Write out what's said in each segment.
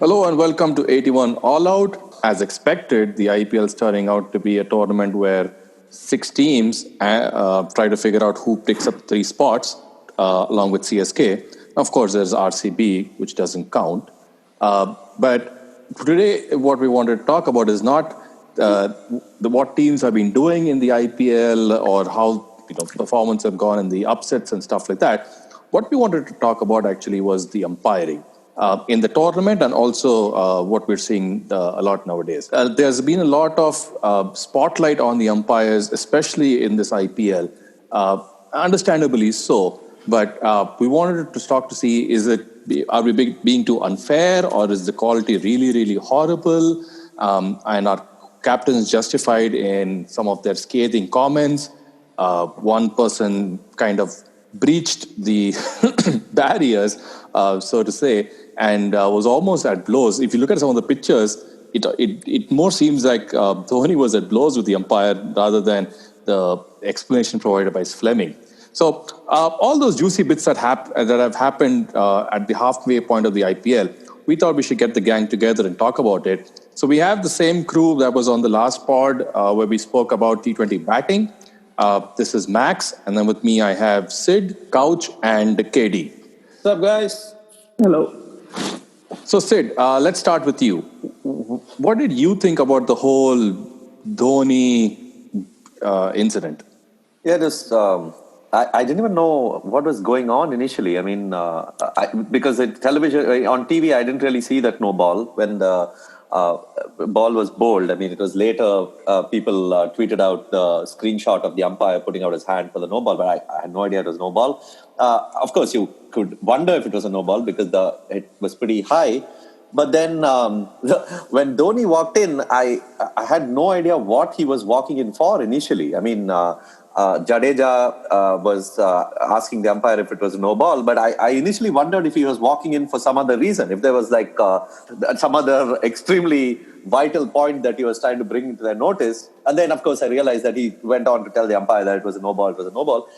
Hello and welcome to 81 All Out. As expected, the IPL is turning out to be a tournament where six teams try to figure out who picks up three spots along with CSK. Of course, there's RCB, which doesn't count. But today, what we wanted to talk about is not what teams have been doing in the IPL or how performance have gone in the upsets and stuff like that. What we wanted to talk about actually was the umpiring in the tournament and also what we're seeing a lot nowadays. There's been a lot of spotlight on the umpires, especially in this IPL, understandably so. But we wanted to talk to see, are we being too unfair, or is the quality really, really horrible? And are captains justified in some of their scathing comments? One person kind of breached the barriers, so to say, and was almost at blows. If you look at some of the pictures, it more seems like Dhoni was at blows with the umpire rather than the explanation provided by Fleming. So all those juicy bits that have happened at the halfway point of the IPL, we thought we should get the gang together and talk about it. So we have the same crew that was on the last pod where we spoke about T20 batting. This is Max, and then with me I have Sid, Couch, and KD. What's up, guys? Hello. So Sid, let's start with you. What did you think about the whole Dhoni incident? Yeah, I didn't even know what was going on initially. I mean, because on TV, I didn't really see that no ball when the ball was bowled. I mean, it was later people tweeted out the screenshot of the umpire putting out his hand for the no ball, but I had no idea it was no ball. Of course, you could wonder if it was a no ball because it was pretty high. But then when Dhoni walked in, I had no idea what he was walking in for initially. I mean, Jadeja was asking the umpire if it was a no ball, but I initially wondered if he was walking in for some other reason, if there was like some other extremely vital point that he was trying to bring into their notice. And then, of course, I realized that he went on to tell the umpire that it was a no ball, it was a no ball.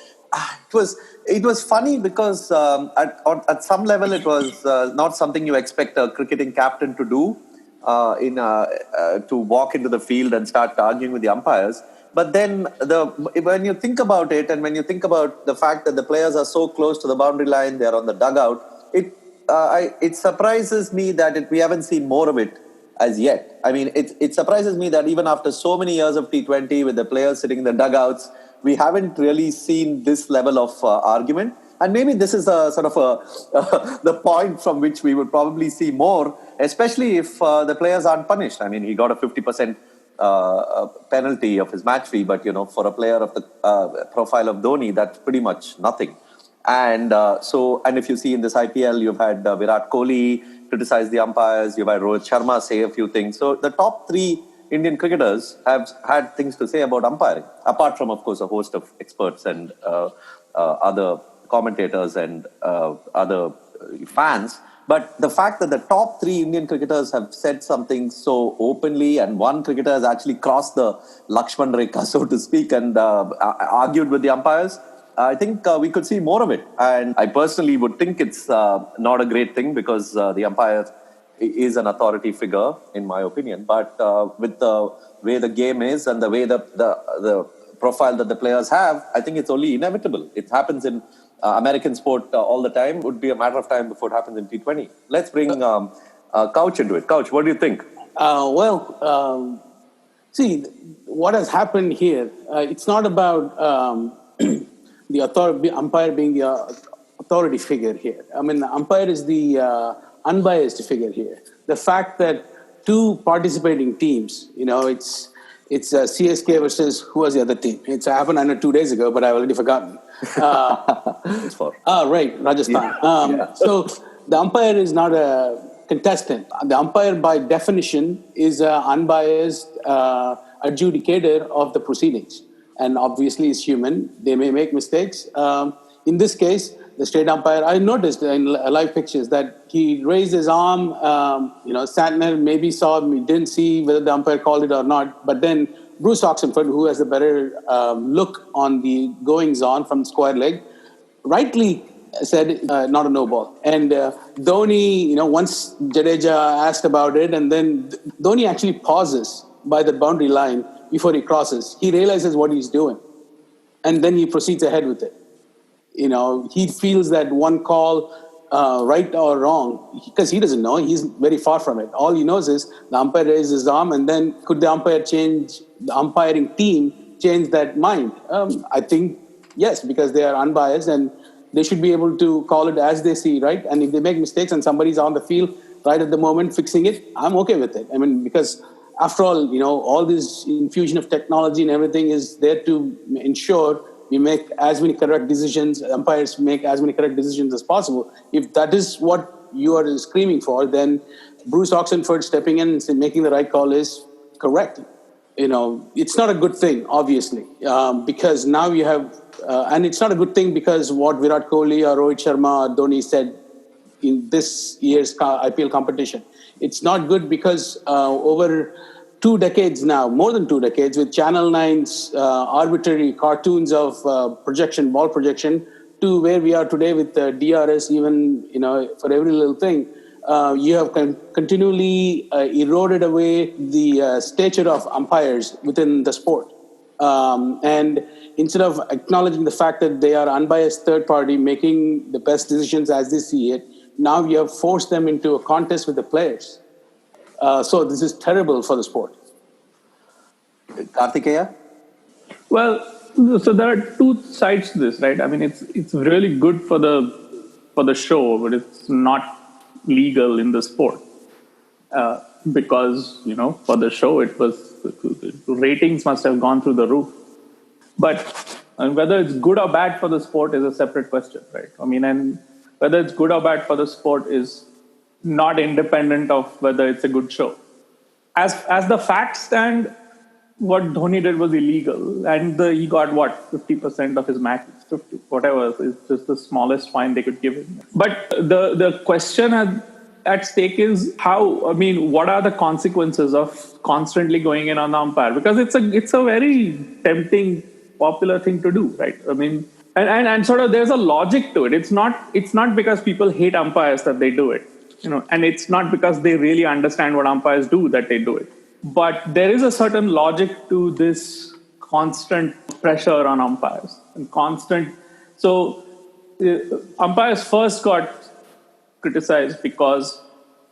It was funny because at some level it was not something you expect a cricketing captain to do, to walk into the field and start arguing with the umpires. But then when you think about it, and when you think about the fact that the players are so close to the boundary line, they're on the dugout, it surprises me that we haven't seen more of it as yet. I mean, it surprises me that even after so many years of T20 with the players sitting in the dugouts, we haven't really seen this level of argument. And maybe this is a sort of the point from which we would probably see more, especially if the players aren't punished. I mean, he got a 50% penalty of his match fee, but for a player of the profile of Dhoni, that's pretty much nothing. And and if you see in this IPL, you've had Virat Kohli criticize the umpires, you've had Rohit Sharma say a few things. So the top three Indian cricketers have had things to say about umpiring, apart from, of course, a host of experts and other commentators and other fans. But the fact that the top three Indian cricketers have said something so openly, and one cricketer has actually crossed the Lakshman Rekha, so to speak, and argued with the umpires, I think we could see more of it. And I personally would think it's not a great thing because the umpire is an authority figure, in my opinion. But with the way the game is and the way the profile that the players have, I think it's only inevitable. It happens in American sport all the time. It would be a matter of time before it happens in T20. Let's bring Couch into it. Couch, what do you think? See, what has happened here, it's not about the umpire being the authority figure here. I mean, the umpire is the unbiased figure here. The fact that two participating teams, it's CSK versus who was the other team? It happened, I know, 2 days ago, but I've already forgotten. It's for. Right, Rajasthan. Yeah. So the umpire is not a contestant. The umpire, by definition, is an unbiased adjudicator of the proceedings. And obviously, it's human. They may make mistakes. In this case, the state umpire, I noticed in live pictures that he raised his arm. Santner maybe saw, he didn't see whether the umpire called it or not. But then Bruce Oxenford, who has a better look on the goings on from square leg, rightly said not a no ball. And Dhoni, once Jadeja asked about it, and then Dhoni actually pauses by the boundary line before he crosses. He realizes what he's doing, and then he proceeds ahead with it. He feels that one call, right or wrong, because he doesn't know. He's very far from it. All he knows is the umpire raised his arm, and then could the umpiring team change that mind? I think yes, because they are unbiased and they should be able to call it as they see, right? And if they make mistakes and somebody's on the field right at the moment fixing it, I'm okay with it. I mean, because after all this infusion of technology and everything is there to ensure we make as many correct decisions, umpires make as many correct decisions as possible. If that is what you are screaming for, then Bruce Oxenford stepping in and making the right call is correct. It's not a good thing, obviously, because now you have, and it's not a good thing because what Virat Kohli or Rohit Sharma or Dhoni said in this year's IPL competition. It's not good because over 2 decades now, more than 2 decades, with Channel 9's arbitrary cartoons of ball projection, to where we are today with DRS, even for every little thing, you have continually eroded away the stature of umpires within the sport. And instead of acknowledging the fact that they are unbiased third party making the best decisions as they see it, now you have forced them into a contest with the players. So this is terrible for the sport. Kartikeya? Well, so there are two sides to this, right? I mean, it's really good for the show, but it's not legal in the sport because for the show the ratings must have gone through the roof. But whether it's good or bad for the sport is a separate question, right? I mean, and whether it's good or bad for the sport is not independent of whether it's a good show. As the facts stand, what Dhoni did was illegal, and he got 50% of his matches, 50, whatever is just the smallest fine they could give him. But the question at stake is what are the consequences of constantly going in on the umpire? Because it's a very tempting, popular thing to do, right? I mean, and sort of there's a logic to it. It's not because people hate umpires that they do it, and it's not because they really understand what umpires do that they do it. But there is a certain logic to this constant pressure on umpires and constant. So umpires first got criticized because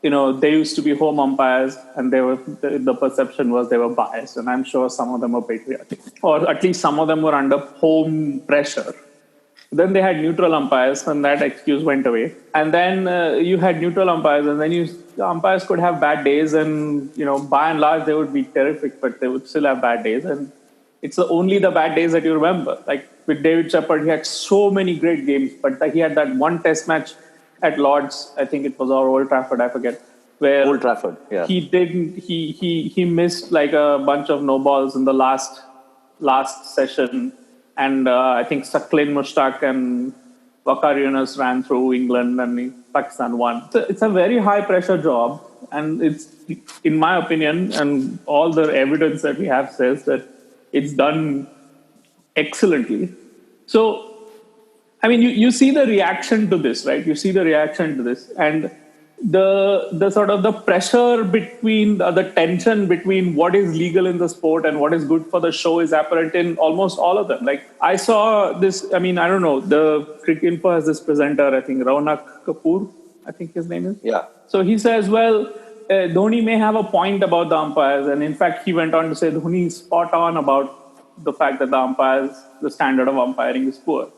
they used to be home umpires, and the perception was they were biased, and I'm sure some of them were patriotic, or at least some of them were under home pressure. Then they had neutral umpires, and that excuse went away. And then you had neutral umpires, and then the umpires could have bad days, and by and large they would be terrific, but they would still have bad days. And it's only the bad days that you remember. Like with David Shepherd, he had so many great games, but he had that one Test match at Lord's, I think it was, or Old Trafford, I forget, where Old Trafford, yeah. He missed like a bunch of no balls in the last session. And I think Saklin Mushtaq and Waqar Yunus ran through England, and Pakistan won. So it's a very high pressure job. And it's, in my opinion, and all the evidence that we have says that it's done excellently. So, I mean, you see the reaction to this, right? You see the reaction to this. And the sort of the pressure between the tension between what is legal in the sport and what is good for the show is apparent in almost all of them. Like I saw this, I mean, I don't know, the Cricket Info has this presenter, I think Raunak Kapoor, I think his name is. Yeah. So he says, well, Dhoni may have a point about the umpires. And in fact, he went on to say Dhoni is spot on about the fact that the standard of umpiring is poor.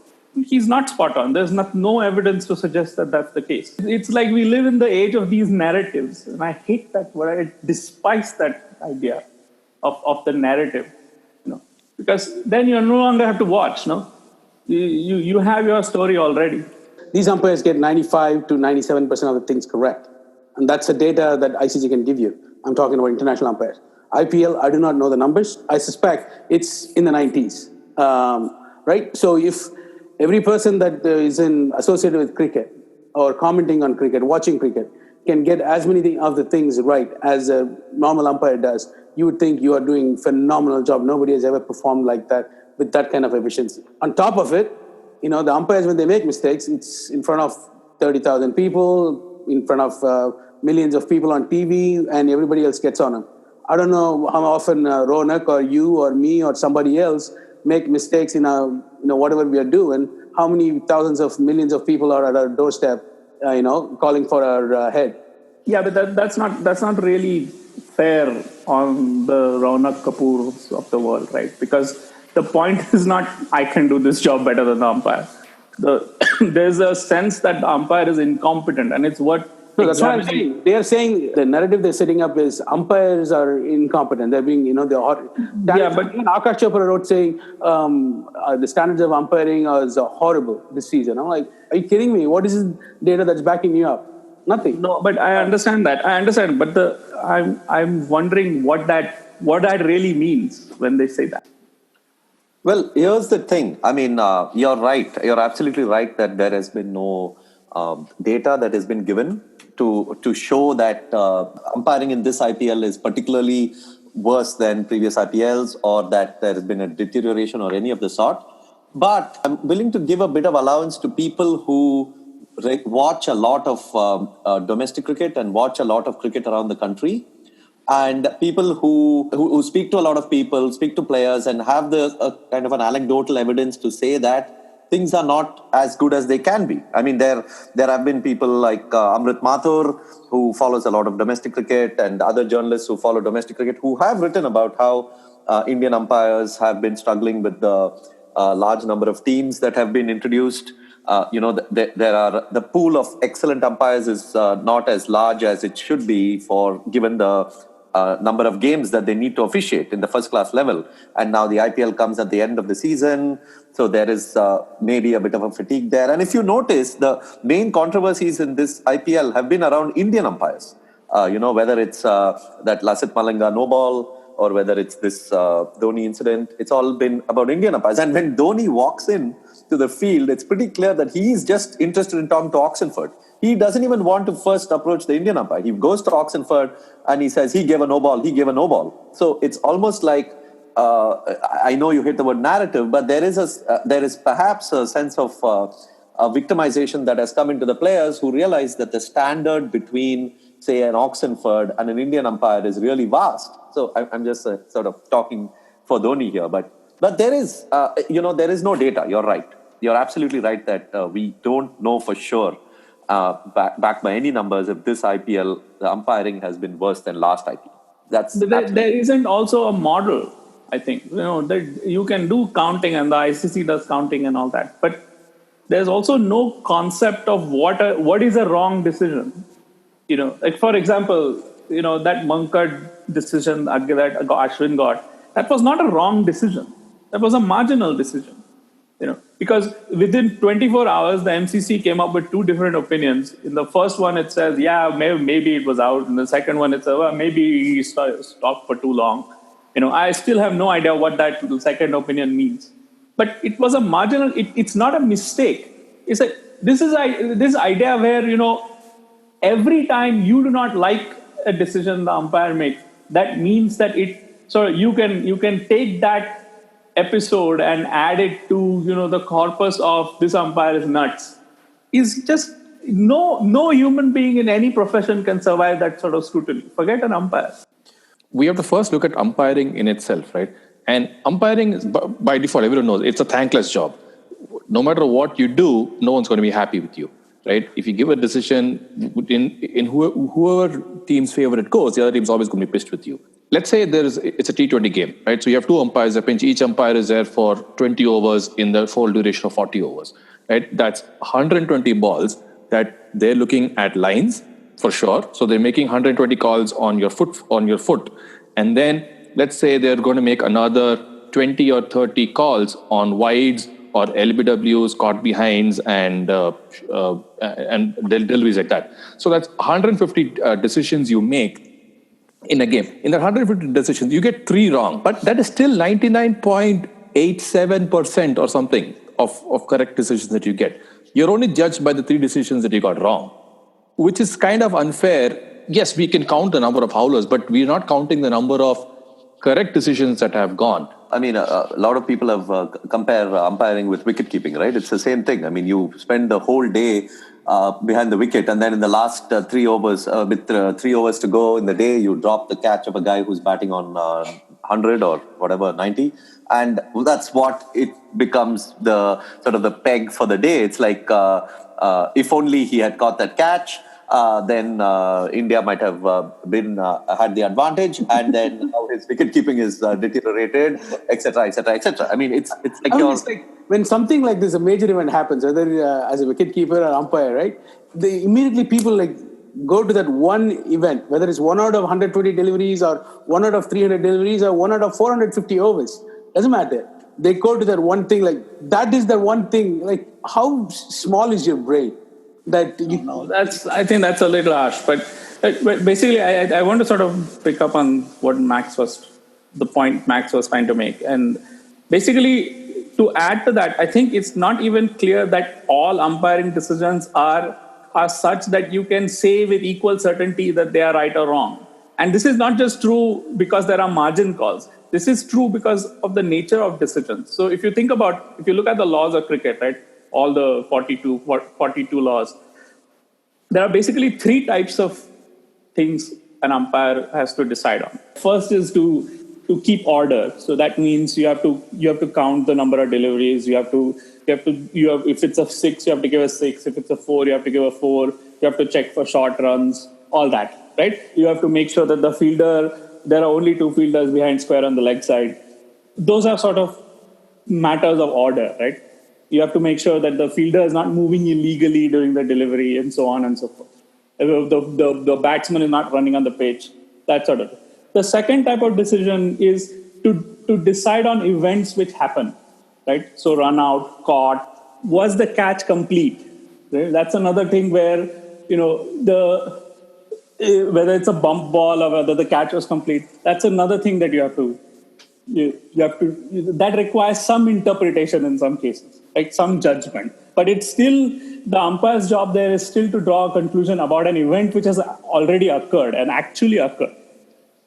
He's not spot on. There's no evidence to suggest that that's the case. It's like we live in the age of these narratives. And I hate that word. I despise that idea of the narrative. Because then you no longer have to watch. You have your story already. These umpires get 95 to 97% of the things correct. And that's the data that ICC can give you. I'm talking about international umpires. IPL, I do not know the numbers. I suspect it's in the 90s. Right? So if every person that is associated with cricket or commenting on cricket, watching cricket, can get as many of the things right as a normal umpire does, you would think you are doing a phenomenal job. Nobody has ever performed like that with that kind of efficiency. On top of it, the umpires, when they make mistakes, it's in front of 30,000 people, in front of millions of people on TV, and everybody else gets on them. I don't know how often Ronak or you or me or somebody else make mistakes in whatever we are doing. How many thousands of millions of people are at our doorstep, calling for our head. Yeah, but that's not really fair on the Ronak Kapoors of the world, right? Because the point is not I can do this job better than the umpire. There's a sense that the umpire is incompetent, and it's what. No, that's what I'm saying. They are saying the narrative they're setting up is umpires are incompetent. They're being, Yeah, but even Akash Chopra wrote saying the standards of umpiring is horrible this season. I'm like, are you kidding me? What is this data that's backing you up? Nothing. No, but I understand that. But I'm wondering what that really means when they say that. Well, here's the thing. I mean, you're right. You're absolutely right that there has been no data that has been given to show that umpiring in this IPL is particularly worse than previous IPLs, or that there has been a deterioration or any of the sort. But I'm willing to give a bit of allowance to people who watch a lot of domestic cricket and watch a lot of cricket around the country, and people who speak to a lot of people, speak to players, and have the kind of an anecdotal evidence to say that things are not as good as they can be. I mean, there have been people like Amrit Mathur, who follows a lot of domestic cricket, and other journalists who follow domestic cricket, who have written about how Indian umpires have been struggling with the large number of teams that have been introduced. The pool of excellent umpires is not as large as it should be given the number of games that they need to officiate in the first class level. And now the IPL comes at the end of the season. So there is maybe a bit of a fatigue there. And if you notice, the main controversies in this IPL have been around Indian umpires. Whether it's that Lasith Malinga no ball, or whether it's this Dhoni incident, it's all been about Indian umpires. And when Dhoni walks in to the field, it's pretty clear that he is just interested in talking to Oxenford. He doesn't even want to first approach the Indian umpire. He goes to Oxenford and he says, he gave a no ball. So it's almost like, I know you hate the word narrative, but there is perhaps a sense of victimization that has come into the players, who realize that the standard between, say, an Oxenford and an Indian umpire is really vast. So I'm just sort of talking for Dhoni here, but there is, there is no data. You're right. You're absolutely right that we don't know for sure, backed by any numbers, if this IPL, the umpiring has been worse than last IPL. There isn't also a model, I think. That you can do counting, and the ICC does counting and all that. But there's also no concept of what is a wrong decision. Like, for example, that Mankad decision that Ashwin got, that was not a wrong decision. That was a marginal decision. Because within 24 hours, the MCC came up with two different opinions. In the first one, it says, yeah, maybe it was out. In the second one, it says, well, maybe he stopped for too long. I still have no idea what that second opinion means. But it was a marginal, it's not a mistake. It's this idea where, every time you do not like a decision the umpire makes, that means that you can take that episode and add it to the corpus of this umpire is nuts. Is just no human being in any profession can survive that sort of scrutiny. Forget an umpire. We have to first look at umpiring in itself, right? And umpiring is, by default, everyone knows it's a thankless job. No matter what you do, no one's going to be happy with you, right? If you give a decision in whoever team's favor it goes, the other team's always going to be pissed with you. Let's say it's a T20 game, right? So you have two umpires a pinch. Each umpire is there for 20 overs in the full duration of 40 overs, right? That's 120 balls that they're looking at lines for sure. So they're making 120 calls on your foot. And then let's say they're going to make another 20 or 30 calls on wides or LBWs, caught behinds, and deliveries like that. So that's 150 decisions you make in a game. In the 150 decisions, you get 3 wrong, but that is still 99.87% or something of correct decisions that you get. You're only judged by the 3 decisions that you got wrong, which is kind of unfair. Yes, we can count the number of howlers, but we're not counting the number of correct decisions that have gone. I mean, a lot of people have compare umpiring with wicket keeping, right? It's the same thing. I mean, you spend the whole day behind the wicket, and then in the last 3 overs, with 3 overs to go in the day, you drop the catch of a guy who's batting on 100 or whatever, 90. And that's what it becomes the sort of the peg for the day. It's like, if only he had caught that catch, then India might have had the advantage, and then how his wicket keeping is deteriorated, etc., etc., etc. I mean, it's like It's like when something like this, a major event happens, whether as a wicket keeper or umpire, right? They immediately people like go to that one event, whether it's 1 out of 120 deliveries or 1 out of 300 deliveries or 1 out of 450 overs. Doesn't matter. They go to that one thing. Like that is the one thing. Like how small is your brain? That you No, I think that's a little harsh, but basically, I want to sort of pick up on the point Max was trying to make, and basically to add to that, I think it's not even clear that all umpiring decisions are such that you can say with equal certainty that they are right or wrong. And this is not just true because there are margin calls. This is true because of the nature of decisions. So if you look at the laws of cricket, right? All the 42 laws. There are basically 3 types of things an umpire has to decide on. First is to keep order. So that means you have to count the number of deliveries. If it's a 6, you have to give a 6. If it's a 4, you have to give a 4. You have to check for short runs. All that, right? You have to make sure that there are only 2 fielders behind square on the leg side. Those are sort of matters of order, right? You have to make sure that the fielder is not moving illegally during the delivery and so on and so forth. The batsman is not running on the pitch, that sort of thing. The second type of decision is to decide on events which happen, right? So run out, caught, was the catch complete? Right? That's another thing where, whether it's a bump ball or whether the catch was complete, that's another thing that you have to that requires some interpretation in some cases, like some judgment. But it's still, the umpire's job there is still to draw a conclusion about an event which has already occurred and actually occurred,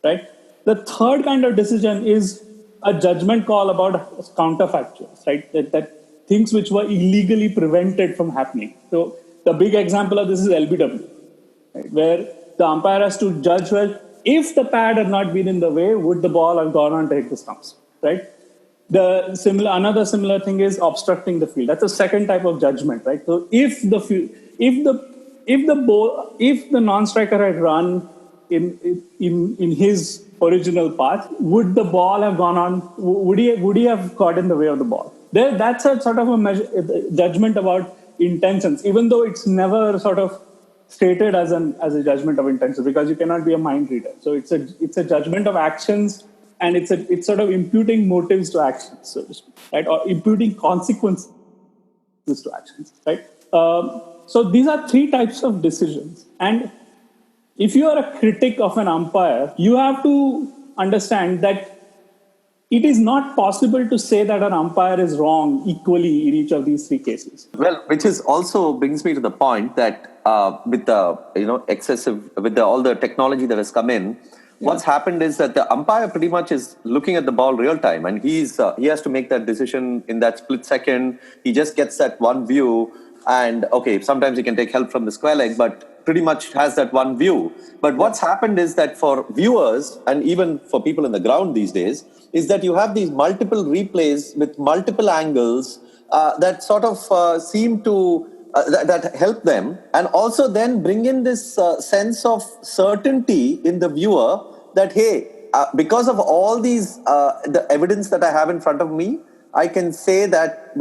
right? The third kind of decision is a judgment call about counterfactuals, right? That things which were illegally prevented from happening. So the big example of this is LBW, right? Where the umpire has to judge, well, if the pad had not been in the way, would the ball have gone on to hit the stumps, right? Another similar thing is obstructing the field. That's a second type of judgment, right? So if the non-striker had run in his original path, would the ball have gone on? Would he have got in the way of the ball? That's a sort of a judgment about intentions, even though it's never sort of stated as a judgment of intentions, because you cannot be a mind reader. So it's a judgment of actions, and it's sort of imputing motives to actions, so to speak, right? Or imputing consequences to actions, right? So these are 3 types of decisions. And if you are a critic of an umpire, you have to understand that it is not possible to say that an umpire is wrong equally in each of these 3 cases. Well, which is also brings me to the point that with the all the technology that has come in, what's happened is that the umpire pretty much is looking at the ball real time, and he has to make that decision in that split second. He just gets that one view, and okay, sometimes he can take help from the square leg, but pretty much has that one view. But what's happened is that for viewers and even for people in the ground these days, is that you have these multiple replays with multiple angles that sort of seem to that help them, and also then bring in this sense of certainty in the viewer that, hey, because of all these the evidence that I have in front of me, I can say that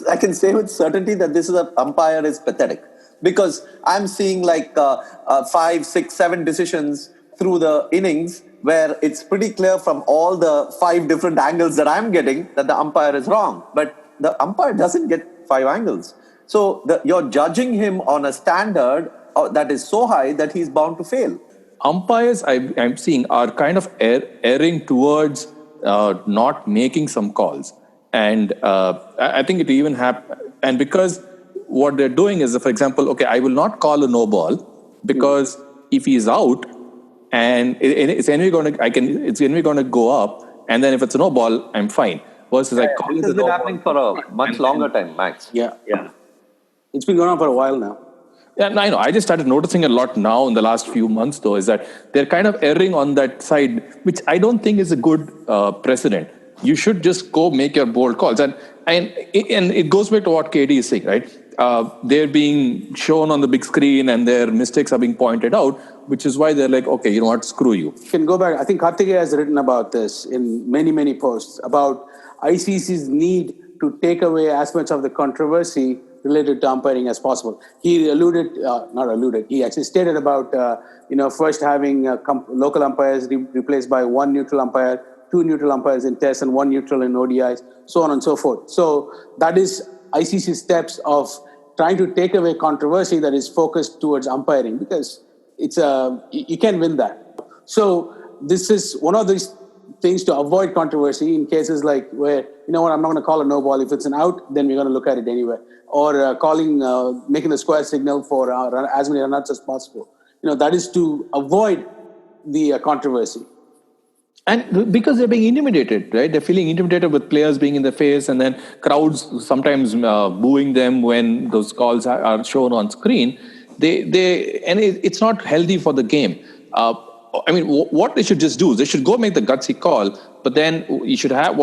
I can say with certainty that this umpire is pathetic, because I'm seeing like 5, 6, 7 decisions through the innings where it's pretty clear from all the 5 different angles that I'm getting that the umpire is wrong. But the umpire doesn't get 5 angles. So you're judging him on a standard that is so high that he's bound to fail. Umpires, I'm seeing, are kind of erring towards not making some calls. And I think it even happened. And because what they're doing is, for example, okay, I will not call a no ball because if he's out and it's anyway going to go up, and then if it's a no ball, I'm fine. Versus I call This it a has been no happening ball. for a much longer time, Max. Yeah. Yeah. It's been going on for a while now. Yeah, no, I know. I just started noticing a lot now in the last few months, though, is that they're kind of erring on that side, which I don't think is a good precedent. You should just go make your bold calls, and it goes back to what KD is saying, right? They're being shown on the big screen, and their mistakes are being pointed out, which is why they're like, okay, you know what, screw you. You can go back. I think Karthikeya has written about this in many, many posts about ICC's need to take away as much of the controversy related to umpiring as possible. He he actually stated about, first having local umpires replaced by one neutral umpire, two neutral umpires in tests and one neutral in ODIs, so on and so forth. So that is ICC steps of trying to take away controversy that is focused towards umpiring, because you can win that. So this is one of these things to avoid controversy in cases like where, I'm not going to call a no ball. If it's an out, then we're going to look at it anyway. Or making the square signal for as many run-outs as possible. That is to avoid the controversy. And because they're being intimidated, right? They're feeling intimidated with players being in their face, and then crowds sometimes booing them when those calls are shown on screen. It's not healthy for the game. What they should just do is they should go make the gutsy call, but then what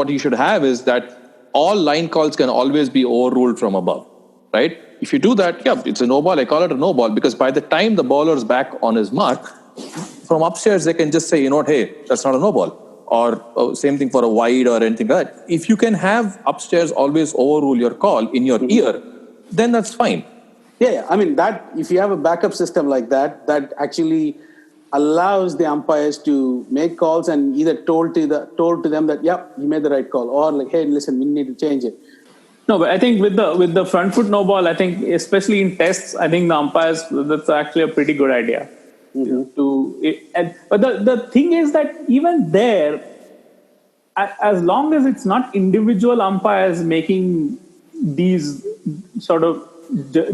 you should have is that all line calls can always be overruled from above, right? If you do that, yeah, it's a no ball. I call it a no ball because by the time the bowler's back on his mark, from upstairs they can just say, hey, that's not a no ball, or same thing for a wide or anything like that. If you can have upstairs always overrule your call in your ear, then that's fine. Yeah. That if you have a backup system like that, that actually allows the umpires to make calls and either told to them that, you made the right call, or like, hey, listen, we need to change it. No, but I think with the front foot no ball, I think especially in tests, I think the umpires, that's actually a pretty good idea. But the thing is that even there, as long as it's not individual umpires making these sort of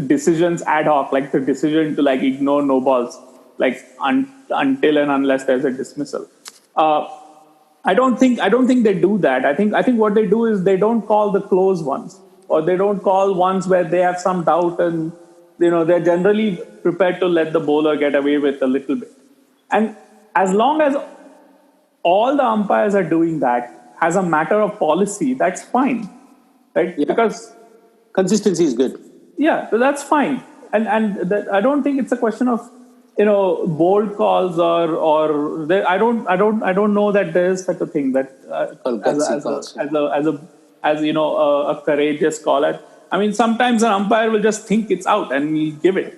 decisions ad hoc, like the decision to ignore no balls, until and unless there's a dismissal. I don't think they do that. I think what they do is they don't call the close ones, or they don't call ones where they have some doubt, and they're generally prepared to let the bowler get away with a little bit. And as long as all the umpires are doing that as a matter of policy, that's fine, right? Yeah. Because consistency is good. Yeah, so that's fine. And I don't think it's a question of bold calls or I don't know that there is such a thing that as a courageous call. Sometimes an umpire will just think it's out and he'll give it.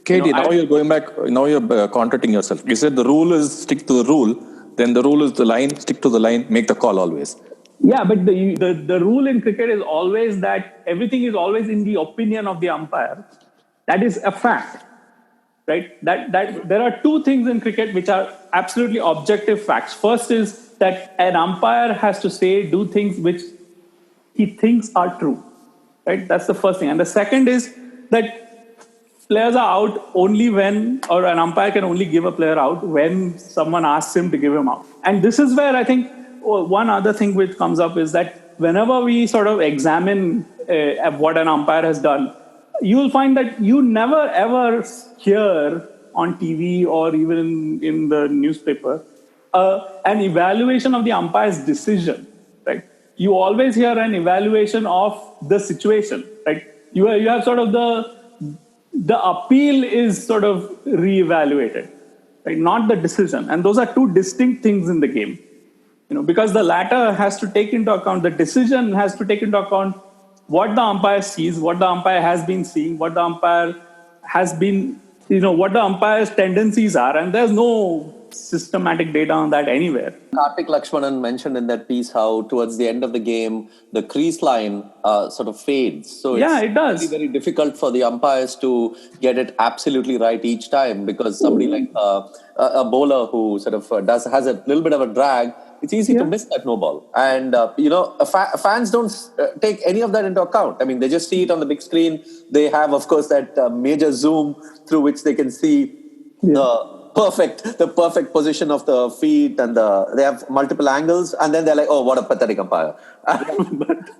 Katie, now you're going back. Now you're contradicting yourself. You said the rule is stick to the rule. Then the rule is the line. Stick to the line. Make the call always. Yeah, but the rule in cricket is always that everything is always in the opinion of the umpire. That is a fact, right? That there are two things in cricket which are absolutely objective facts. First is that an umpire has to do things which he thinks are true, right? That's the first thing. And the second is that players are out only when, or an umpire can only give a player out when someone asks him to give him out. And this is where I think one other thing which comes up is that whenever we sort of examine what an umpire has done, you will find that you never ever hear on TV or even in the newspaper an evaluation of the umpire's decision, right? You always hear an evaluation of the situation, right? You have sort of the appeal is sort of reevaluated, right? Not the decision. And those are two distinct things in the game. Because the latter has to take into account, the decision has to take into account what the umpire sees, what the umpire has been seeing, what the umpire has been, what the umpire's tendencies are. And there's no systematic data on that anywhere. Karthik Lakshmanan mentioned in that piece how towards the end of the game, the crease line sort of fades. So it does. Very, very difficult for the umpires to get it absolutely right each time, because somebody like a bowler who sort of has a little bit of a drag, it's easy to miss that no ball. And, fans don't take any of that into account. They just see it on the big screen. They have, of course, that major zoom through which they can see the the perfect position of the feet, and they have multiple angles, and then they're like, oh, what a pathetic umpire.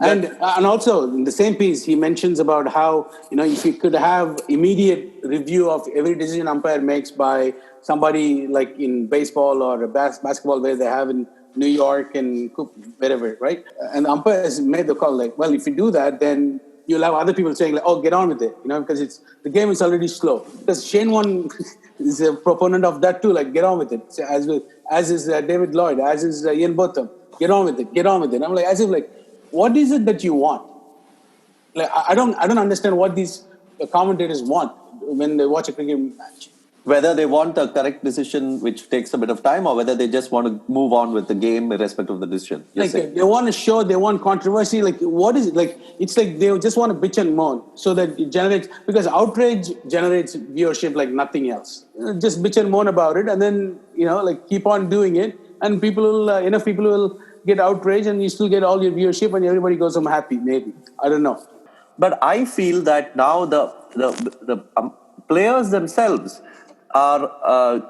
And also in the same piece, he mentions about how, if you could have immediate review of every decision umpire makes by somebody like in baseball or basketball, where they have in New York and wherever, right? And the umpire has made the call like, well, if you do that, then you'll have other people saying like, oh, get on with it, because the game is already slow. Because Shane Warne is a proponent of that too, like, get on with it. So as is David Lloyd, as is Ian Botham. Get on with it. Get on with it. I'm like, as if like, what is it that you want? Like, I don't understand what these commentators want when they watch a cricket match. Whether they want a correct decision which takes a bit of time, or whether they just want to move on with the game irrespective of the decision. Like, they want a show, they want controversy. Like, what is it? Like, it's like they just want to bitch and moan so that it generates, because outrage generates viewership like nothing else. Just bitch and moan about it, and then, like, keep on doing it, and enough people will get outraged, and you still get all your viewership, and everybody goes home happy. Maybe, I don't know. But I feel that now the players themselves are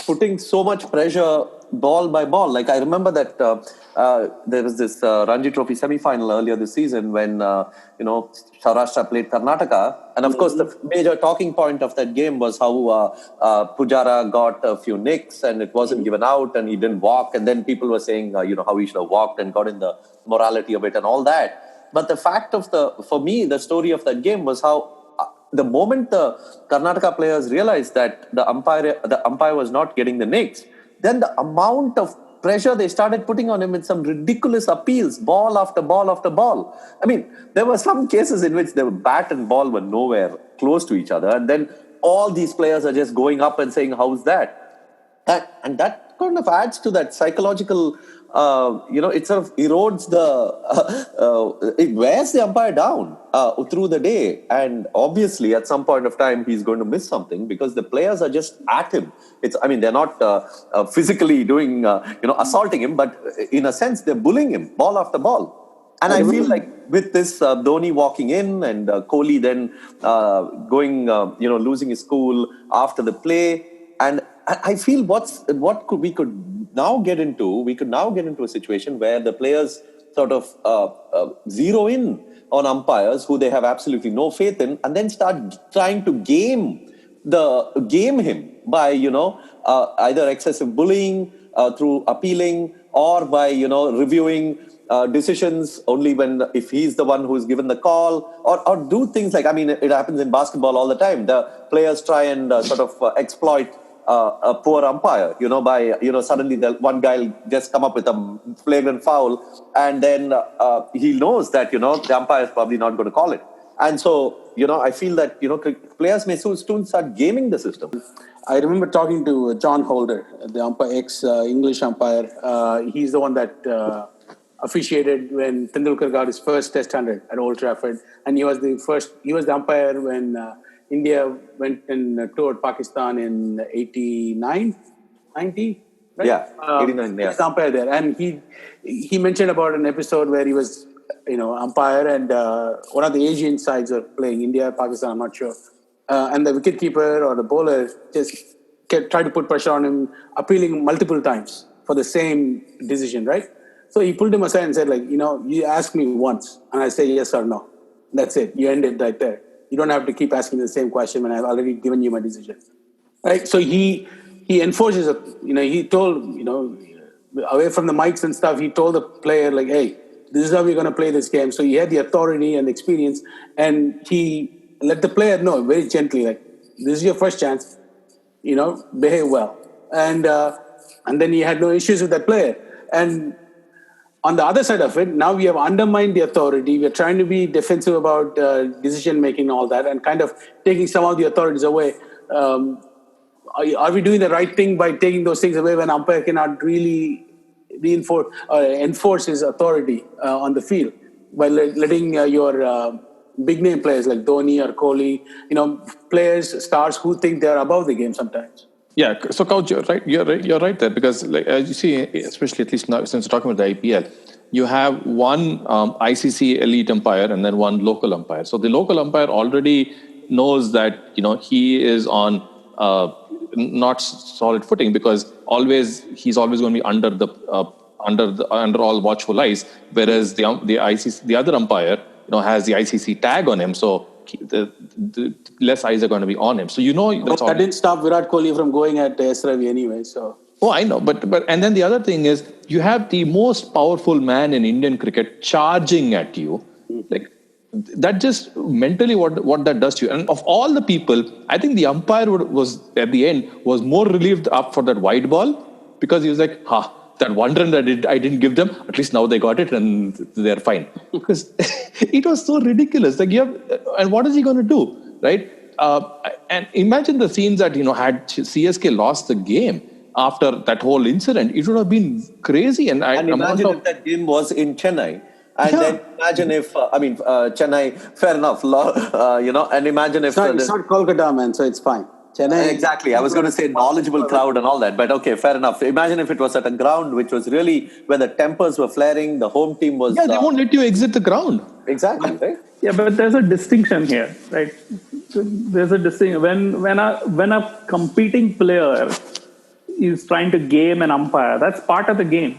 putting so much pressure ball by ball. Like, I remember that there was this Ranji Trophy semi-final earlier this season when Saurashtra played Karnataka, and of course the major talking point of that game was how Pujara got a few nicks and it wasn't given out and he didn't walk, and then people were saying how he should have walked and got in the morality of it and all that. But the fact of for me, the story of that game was how the moment the Karnataka players realized that the umpire was not getting the nicks, then the amount of pressure they started putting on him with some ridiculous appeals, ball after ball after ball. I mean, there were some cases in which the bat and ball were nowhere close to each other, and then all these players are just going up and saying, how's that? And that kind of adds to that psychological, it sort of erodes it wears the umpire down through the day. And obviously, at some point of time, he's going to miss something because the players are just at him. They're not physically doing, assaulting him, but in a sense, they're bullying him ball after ball. And I feel like with this Dhoni walking in and Kohli then losing his cool after the play, and I feel we could now get into a situation where the players sort of zero in on umpires who they have absolutely no faith in, and then start trying to game him by either excessive bullying through appealing, or by reviewing decisions only if he's the one who's given the call, or do things like, it happens in basketball all the time. The players try and exploit a poor umpire, by suddenly one guy just come up with a flagrant foul, and then he knows that the umpire is probably not going to call it, and so I feel that players may soon start gaming the system. I remember talking to John Holder, the ex-English umpire. He's the one that officiated when Tendulkar got his first Test 100 at Old Trafford, and he was the umpire when India went and toured Pakistan in 89, 90, right? Yeah, 89, yeah. He's the umpire there. And he mentioned about an episode where he was, umpire, and one of the Asian sides were playing, India, Pakistan, I'm not sure. And the wicketkeeper or the bowler just tried to put pressure on him, appealing multiple times for the same decision, right? So he pulled him aside and said, you ask me once, and I say yes or no. That's it. You end it right there. You don't have to keep asking the same question when I've already given you my decision, right? So he enforces he told, away from the mics and stuff, he told the player, like, hey, this is how we're going to play this game. So he had the authority and experience, and he let the player know very gently, like, this is your first chance, behave well. And then he had no issues with that player. And on the other side of it, now we have undermined the authority. We're trying to be defensive about decision-making and all that, and kind of taking some of the authorities away. Are we doing the right thing by taking those things away when umpire cannot really enforce his authority on the field by letting your big-name players like Dhoni or Kohli, players, stars who think they're above the game sometimes? Yeah, so Couch, you're right. You're right there, because as you see, especially at least now, since we're talking about the IPL, you have one ICC elite umpire and then one local umpire. So the local umpire already knows that he is on not solid footing because he's always going to be under all watchful eyes, whereas the other umpire has the ICC tag on him, so the less eyes are going to be on him. So that didn't stop Virat Kohli from going at S. Ravi anyway. So. Oh, I know, but and then the other thing is you have the most powerful man in Indian cricket charging at you, like that. Just mentally, what that does to you. And of all the people, I think the umpire was at the end was more relieved up for that wide ball because he was like, that one run that I didn't give them, at least now they got it and they're fine. Because it was so ridiculous. Like and what is he going to do, right? And imagine the scenes that had CSK lost the game. After that whole incident, it would have been crazy. And imagine if that game was in Chennai. And then imagine if, Chennai, fair enough, and imagine if... It's not Kolkata, man, so it's fine. Chennai. Exactly. I was going to say knowledgeable crowd and all that. But okay, fair enough. Imagine if it was at a ground which was really where the tempers were flaring, the home team was... Yeah, they won't let you exit the ground. Exactly, right? Yeah, but there's a distinction here, right? There's a distinction. When a competing player is trying to game an umpire, that's part of the game.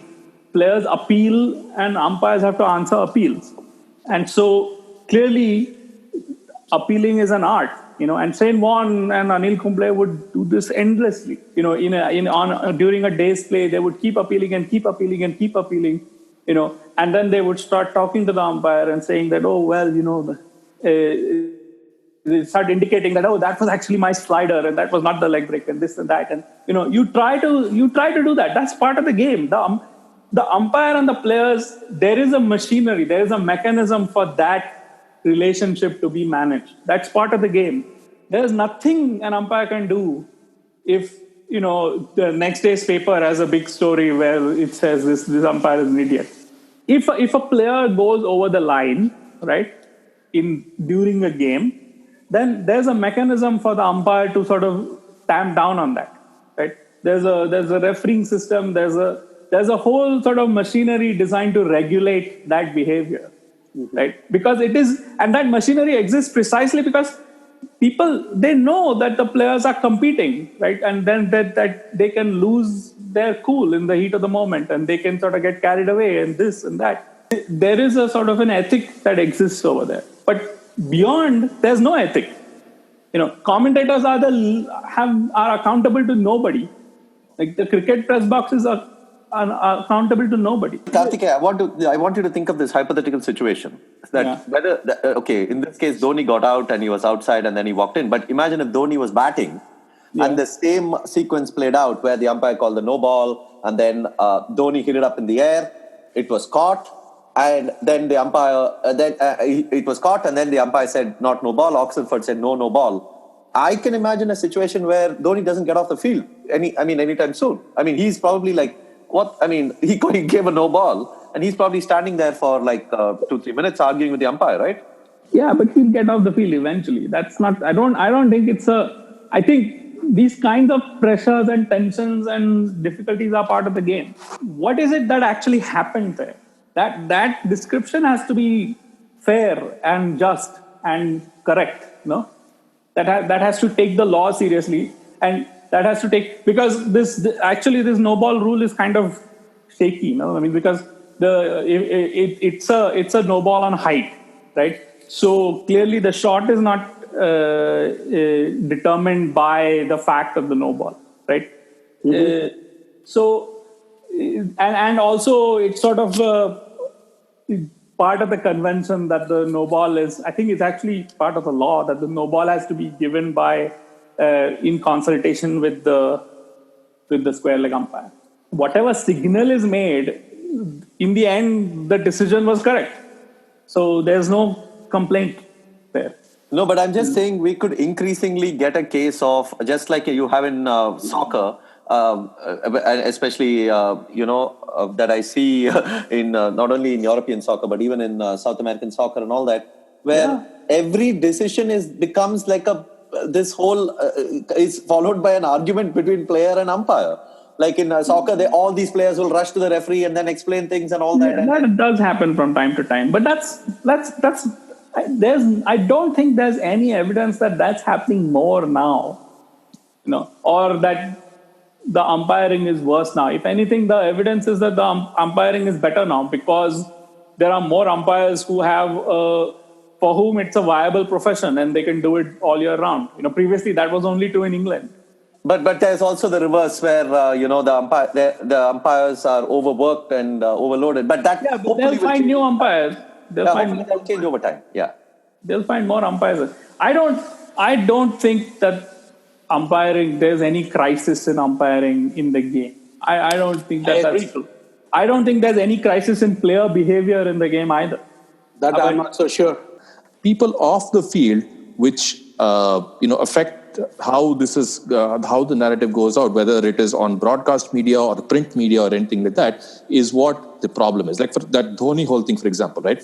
Players appeal and umpires have to answer appeals. And so clearly appealing is an art, and Shane Warne and Anil Kumble would do this endlessly. During a day's play, they would keep appealing and keep appealing and keep appealing, and then they would start talking to the umpire and saying that, they start indicating that, that was actually my slider and that was not the leg break and this and that. And, you try to do that. That's part of the game. The umpire and the players, there is a machinery, there is a mechanism for that relationship to be managed. That's part of the game. There's nothing an umpire can do if, the next day's paper has a big story where it says this umpire is an idiot. If a player goes over the line, right, during a game, then there's a mechanism for the umpire to sort of tamp down on that, right? There's a refereeing system. There's a whole sort of machinery designed to regulate that behavior, right? Because and that machinery exists precisely because people, they know that the players are competing, right? And then that they can lose their cool in the heat of the moment and they can sort of get carried away and this and that. There is a sort of an ethic that exists over there. But beyond, there's no ethic. Commentators are accountable to nobody. Like the cricket press boxes are accountable to nobody. Karthikeya, I want you to think of this hypothetical situation. Whether in this case Dhoni got out and he was outside and then he walked in. But imagine if Dhoni was batting and the same sequence played out where the umpire called the no ball and then Dhoni hit it up in the air. It was caught. And then the umpire, it was caught, and then the umpire said, not no ball. Oxenford said, no ball. I can imagine a situation where Dhoni doesn't get off the field anytime soon. He's probably like, what? He gave a no ball, and he's probably standing there for like 2-3 minutes arguing with the umpire, right? Yeah, but he'll get off the field eventually. That's not, I don't think I think these kinds of pressures and tensions and difficulties are part of the game. What is it that actually happened there? That description has to be fair and just and correct, That has to take the law seriously, and that has to take, because this no ball rule is kind of shaky, because it's a no ball on height, right? So clearly the shot is not determined by the fact of the no ball, right? And also it's sort of part of the convention that the no ball is, I think it's actually part of the law that the no ball has to be given by in consultation with the square leg umpire. Whatever signal is made, in the end, the decision was correct. So there's no complaint there. No, but I'm just saying we could increasingly get a case of, just like you have in soccer, especially, that I see in not only in European soccer, but even in South American soccer and all that, where every decision becomes like this whole is followed by an argument between player and umpire. Like in soccer, all these players will rush to the referee and then explain things and all that. That does happen from time to time, but I don't think there's any evidence that that's happening more now. or that the umpiring is worse now. If anything, the evidence is that the umpiring is better now because there are more umpires who have, for whom it's a viable profession and they can do it all year round. Previously that was only true in England. But there's also the reverse where the umpires are overworked and overloaded. But that But they'll find new umpires. They'll change over time. Yeah, they'll find more umpires. I don't think that umpiring, there's any crisis in umpiring in the game. I don't think that's true. I don't think there's any crisis in player behavior in the game either. That I'm not so sure. People off the field, which affect how how the narrative goes out, whether it is on broadcast media or print media or anything like that, is what the problem is. Like for that Dhoni whole thing, for example, right?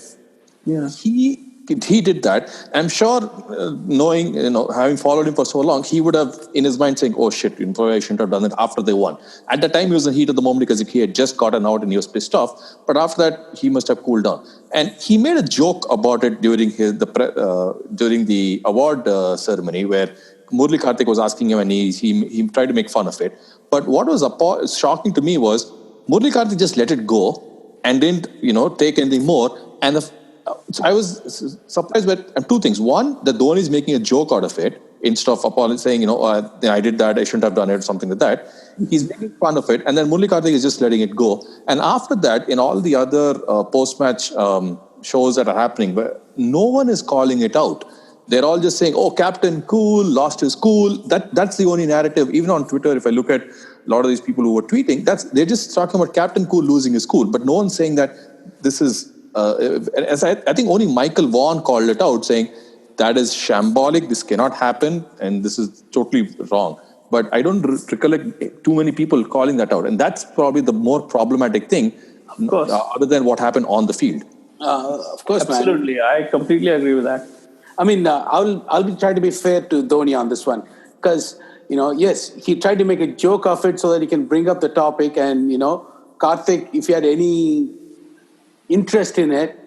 Yeah. He did that. I'm sure, knowing, having followed him for so long, he would have in his mind saying, "Oh shit, I shouldn't have done it." After they won, at the time he was in the heat of the moment because he had just gotten out and he was pissed off. But after that, he must have cooled down. And he made a joke about it during during the award ceremony, where Murli Karthik was asking him, and he tried to make fun of it. But what was shocking to me was Murli Karthik just let it go and didn't take anything more. And I was surprised by two things. One, that Dhoni is making a joke out of it instead of saying, I did that, I shouldn't have done it, or something like that. He's making fun of it. And then Murli Karthik is just letting it go. And after that, in all the other post-match shows that are happening, where no one is calling it out. They're all just saying, "Oh, captain, cool, lost his cool." That's the only narrative. Even on Twitter, if I look at a lot of these people who were tweeting, they're just talking about Captain Cool losing his cool. But no one's saying that this is... I think only Michael Vaughan called it out, saying that is shambolic, this cannot happen, and this is totally wrong. But I don't recollect too many people calling that out, and that's probably the more problematic thing, other than what happened on the field. Of course, absolutely, man. I completely agree with that. I mean, I'll be trying to be fair to Dhoni on this one because yes, he tried to make a joke of it so that he can bring up the topic, and Karthik, if he had any interest in it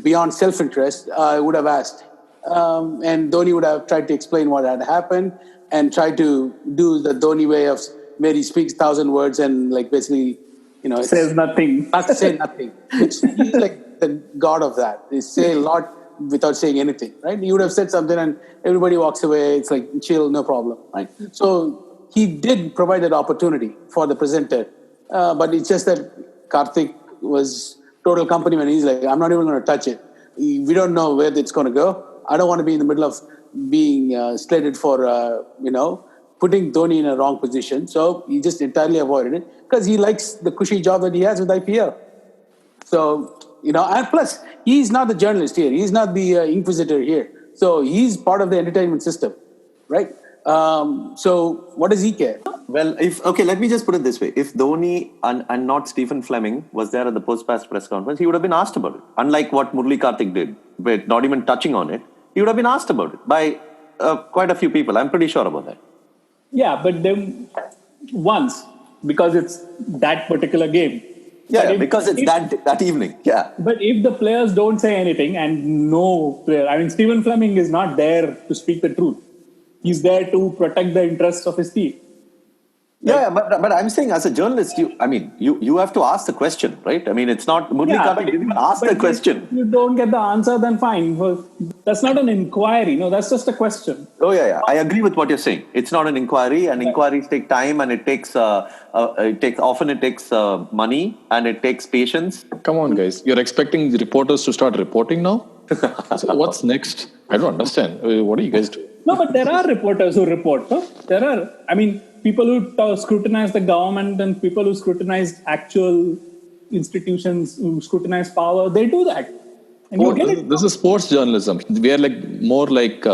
beyond self-interest, would have asked, and Dhoni would have tried to explain what had happened and tried to do the Dhoni way of where he speaks 1,000 words and basically says nothing. Not say nothing. He's like the god of that. He say a lot without saying anything, right? You would have said something and everybody walks away. It's like, chill, no problem, right? So he did provide that opportunity for the presenter, but it's just that Karthik was total company man. He's like, I'm not even going to touch it. We don't know where it's going to go. I don't want to be in the middle of being slated for, putting Dhoni in a wrong position. So he just entirely avoided it because he likes the cushy job that he has with IPL. So, and plus, he's not the journalist here. He's not the inquisitor here. So he's part of the entertainment system, right? So what does he care? Well, let me just put it this way. If Dhoni and not Stephen Fleming was there at the post-match press conference, he would have been asked about it. Unlike what Murli Karthik did, but not even touching on it, he would have been asked about it by quite a few people. I'm pretty sure about that. Yeah, but then once, because it's that particular game. Yeah, because it's that evening. Yeah. But if the players don't say anything and no player, Stephen Fleming is not there to speak the truth. He's there to protect the interests of his team. Yeah, but I'm saying as a journalist, you have to ask the question, right? It's not Murli Karthik didn't even ask the question. If you don't get the answer, then fine. Well, that's not an inquiry. No, that's just a question. Oh yeah. I agree with what you're saying. It's not an inquiry, and inquiries take time, and it takes money, and it takes patience. Come on, guys! You're expecting the reporters to start reporting now? So what's next? I don't understand. What are you guys doing? No, but there are reporters who report. No? There are. People who scrutinize the government and people who scrutinize actual institutions, who scrutinize power, they do that. And this is sports journalism. We are more like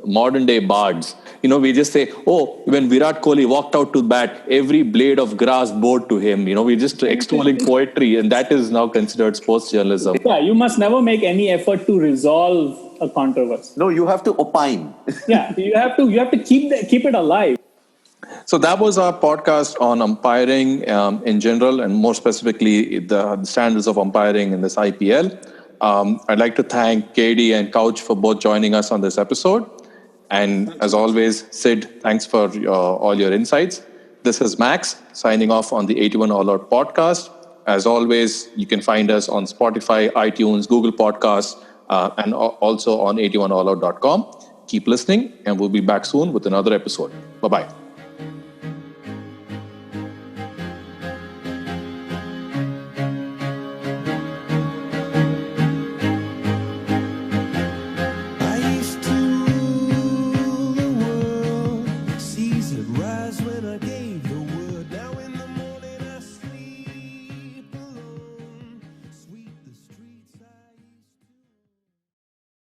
modern day bards. We just say, oh, when Virat Kohli walked out to bat, every blade of grass bowed to him. We're just extolling poetry, and that is now considered sports journalism. Yeah, you must never make any effort to resolve a controversy. No, you have to opine. Yeah, you have to keep it alive. So that was our podcast on umpiring in general, and more specifically the standards of umpiring in this IPL. I'd like to thank KD and Couch for both joining us on this episode. And as always, Sid, thanks for all your insights. This is Max signing off on the 81 All Out podcast. As always, you can find us on Spotify, iTunes, Google Podcasts, and also on 81allout.com. Keep listening, and we'll be back soon with another episode. Bye-bye.